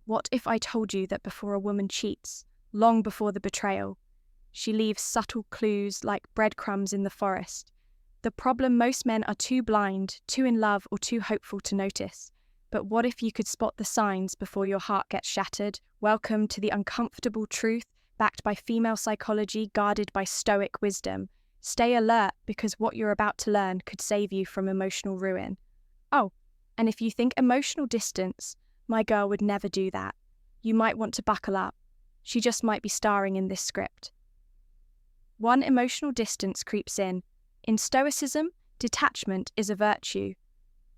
What if I told you that before a woman cheats, long before the betrayal, she leaves subtle clues like breadcrumbs in the forest? The problem: most men are too blind, too in love, or too hopeful to notice. But what if you could spot the signs before your heart gets shattered? Welcome to the uncomfortable truth, backed by female psychology, guarded by Stoic wisdom. Stay alert, because what you're about to learn could save you from emotional ruin. Oh, and if you think emotional distance, my girl would never do that. You might want to buckle up. She just might be starring in this script. 1. Emotional distance creeps in. In Stoicism, detachment is a virtue.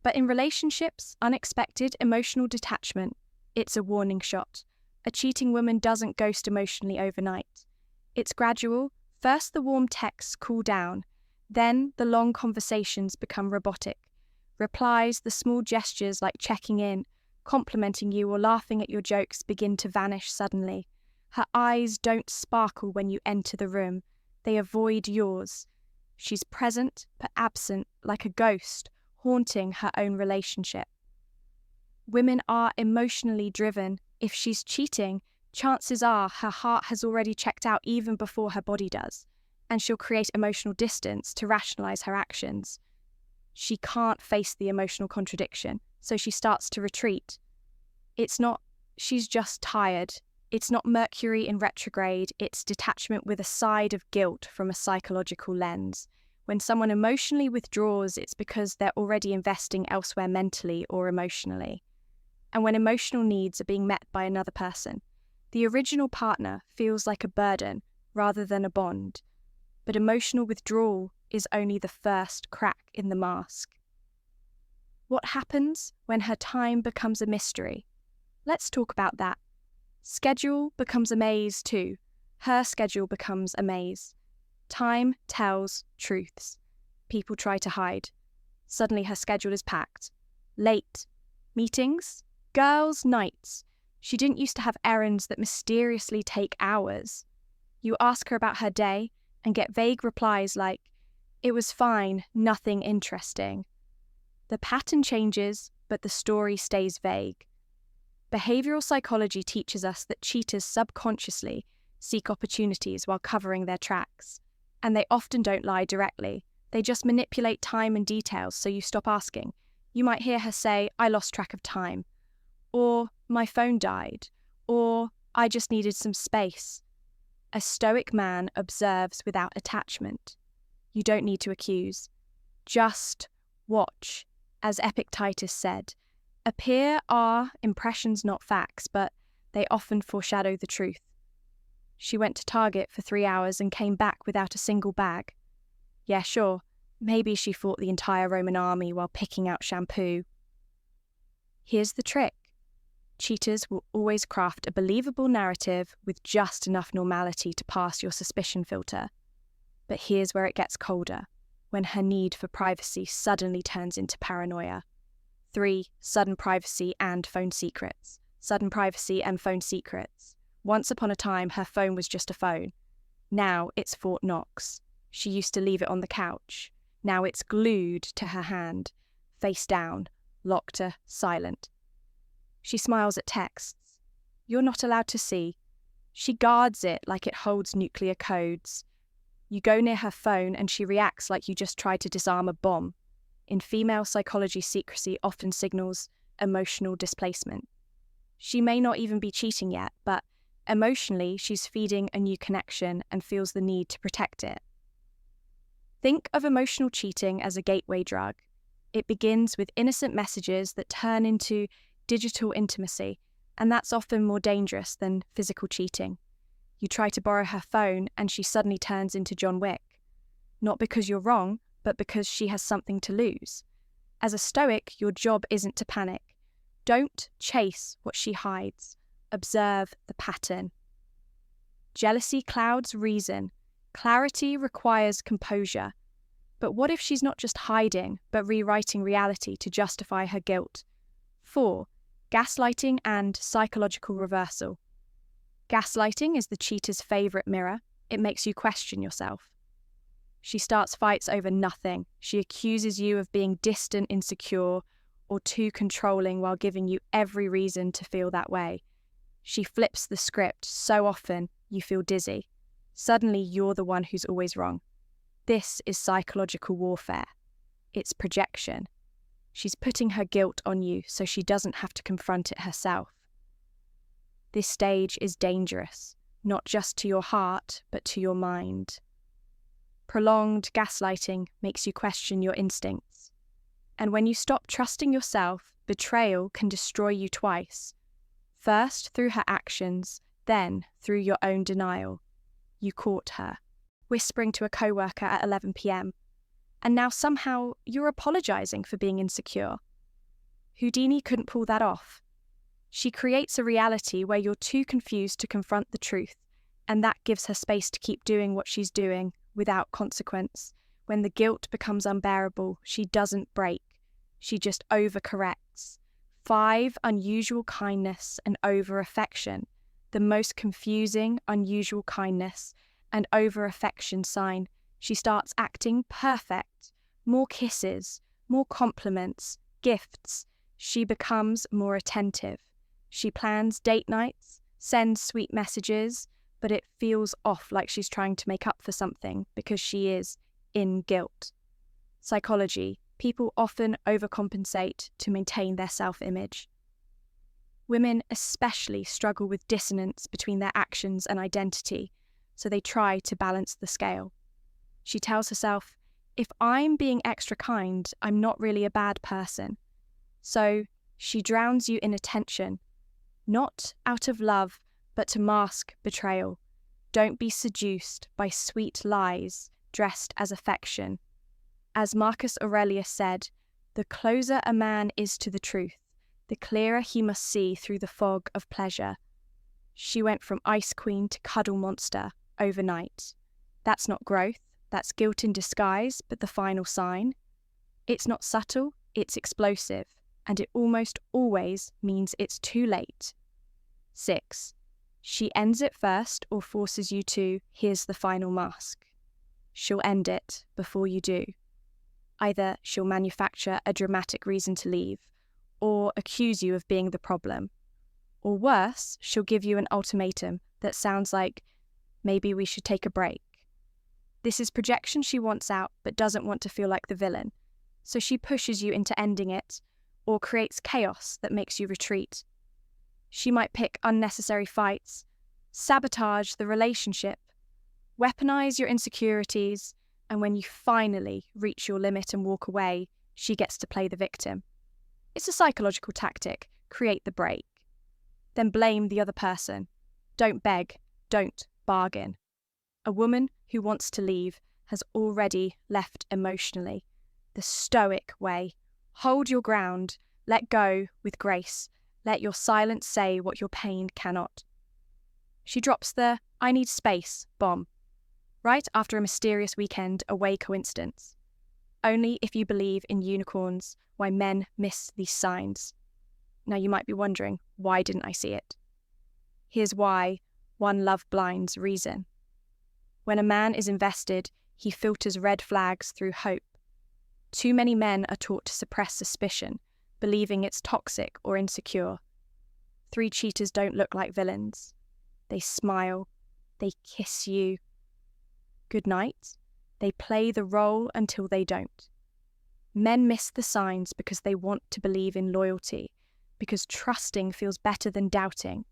But in relationships, unexpected emotional detachment, it's a warning shot. A cheating woman doesn't ghost emotionally overnight. It's gradual. First the warm texts cool down, then the long conversations become robotic. Replies, the small gestures like checking in, complimenting you or laughing at your jokes begin to vanish suddenly. Her eyes don't sparkle when you enter the room. They avoid yours. She's present but absent, like a ghost, haunting her own relationship. Women are emotionally driven. If she's cheating, chances are her heart has already checked out even before her body does, and she'll create emotional distance to rationalize her actions. She can't face the emotional contradiction, so she starts to retreat. It's not she's just tired. It's not Mercury in retrograde, it's detachment with a side of guilt from a psychological lens. When someone emotionally withdraws, it's because they're already investing elsewhere mentally or emotionally. And when emotional needs are being met by another person, the original partner feels like a burden rather than a bond. But emotional withdrawal is only the first crack in the mask. What happens when her time becomes a mystery? Let's talk about that. Schedule becomes a maze too. Her schedule becomes a maze. Time tells truths. People try to hide. Suddenly her schedule is packed. Late. Meetings? Girls' nights. She didn't used to have errands that mysteriously take hours. You ask her about her day and get vague replies like, "It was fine, nothing interesting." The pattern changes, but the story stays vague. Behavioral psychology teaches us that cheaters subconsciously seek opportunities while covering their tracks. And they often don't lie directly. They just manipulate time and details so you stop asking. You might hear her say, "I lost track of time," or "My phone died," or "I just needed some space." A Stoic man observes without attachment. You don't need to accuse. Just watch. As Epictetus said, appear are impressions, not facts, but they often foreshadow the truth. She went to Target for 3 hours and came back without a single bag. Yeah, sure, maybe she fought the entire Roman army while picking out shampoo. Here's the trick. Cheaters will always craft a believable narrative with just enough normality to pass your suspicion filter. But here's where it gets colder, when her need for privacy suddenly turns into paranoia. 3. Sudden privacy and phone secrets. Sudden privacy and phone secrets. Once upon a time, her phone was just a phone. Now it's Fort Knox. She used to leave it on the couch. Now it's glued to her hand, face down, locked to silent. She smiles at texts. You're not allowed to see. She guards it like it holds nuclear codes. You go near her phone and she reacts like you just tried to disarm a bomb. In female psychology, secrecy often signals emotional displacement. She may not even be cheating yet, but emotionally she's feeding a new connection and feels the need to protect it. Think of emotional cheating as a gateway drug. It begins with innocent messages that turn into digital intimacy, and that's often more dangerous than physical cheating. You try to borrow her phone and she suddenly turns into John Wick. Not because you're wrong, but because she has something to lose. As a Stoic, your job isn't to panic. Don't chase what she hides. Observe the pattern. Jealousy clouds reason. Clarity requires composure. But what if she's not just hiding, but rewriting reality to justify her guilt? 4. Gaslighting and psychological reversal. Gaslighting is the cheater's favourite mirror. It makes you question yourself. She starts fights over nothing. She accuses you of being distant, insecure, or too controlling while giving you every reason to feel that way. She flips the script so often you feel dizzy. Suddenly you're the one who's always wrong. This is psychological warfare. It's projection. She's putting her guilt on you so she doesn't have to confront it herself. This stage is dangerous, not just to your heart, but to your mind. Prolonged gaslighting makes you question your instincts. And when you stop trusting yourself, betrayal can destroy you twice. First through her actions, then through your own denial. You caught her, whispering to a coworker at 11 p.m. And now somehow you're apologizing for being insecure. Houdini couldn't pull that off. She creates a reality where you're too confused to confront the truth, and that gives her space to keep doing what she's doing without consequence. When the guilt becomes unbearable, she doesn't break. She just overcorrects. 5, unusual kindness and over-affection. The most confusing unusual kindness and over-affection sign. She starts acting perfect. More kisses, more compliments, gifts. She becomes more attentive. She plans date nights, sends sweet messages, but it feels off, like she's trying to make up for something because she is in guilt. Psychology. People often overcompensate to maintain their self-image. Women especially struggle with dissonance between their actions and identity, so they try to balance the scale. She tells herself, if I'm being extra kind, I'm not really a bad person. So she drowns you in attention, not out of love, but to mask betrayal. Don't be seduced by sweet lies dressed as affection. As Marcus Aurelius said, the closer a man is to the truth, the clearer he must see through the fog of pleasure. She went from ice queen to cuddle monster overnight. That's not growth, that's guilt in disguise, but the final sign. It's not subtle, it's explosive, and it almost always means it's too late. 6. She ends it first or forces you to, here's the final mask. She'll end it before you do. Either she'll manufacture a dramatic reason to leave, or accuse you of being the problem. Or worse, she'll give you an ultimatum that sounds like, maybe we should take a break. This is projection she wants out but doesn't want to feel like the villain, so she pushes you into ending it, or creates chaos that makes you retreat. She might pick unnecessary fights, sabotage the relationship, weaponize your insecurities, and when you finally reach your limit and walk away, she gets to play the victim. It's a psychological tactic. Create the break. Then blame the other person. Don't beg. Don't bargain. A woman who wants to leave has already left emotionally. The Stoic way. Hold your ground. Let go with grace. Let your silence say what your pain cannot. She drops the I need space bomb right after a mysterious weekend away coincidence. Only if you believe in unicorns why men miss these signs. Now you might be wondering, why didn't I see it? Here's why one love blinds reason. When a man is invested, he filters red flags through hope. Too many men are taught to suppress suspicion, believing it's toxic or insecure. 3 cheaters don't look like villains. They smile. They kiss you. Good night. They play the role until they don't. Men miss the signs because they want to believe in loyalty, because trusting feels better than doubting.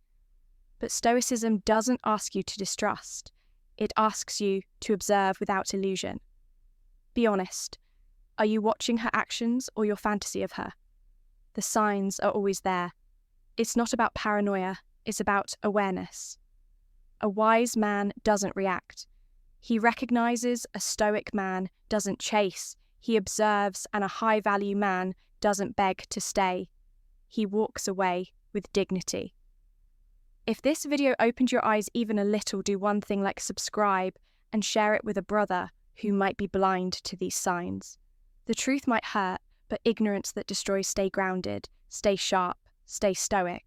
But Stoicism doesn't ask you to distrust. It asks you to observe without illusion. Be honest. Are you watching her actions or your fantasy of her? The signs are always there. It's not about paranoia, it's about awareness. A wise man doesn't react. He recognizes a stoic man doesn't chase. He observes, and a high-value man doesn't beg to stay. He walks away with dignity. If this video opened your eyes even a little, do one thing like subscribe and share it with a brother who might be blind to these signs. The truth might hurt, but ignorance that destroys stay grounded, stay sharp, stay stoic.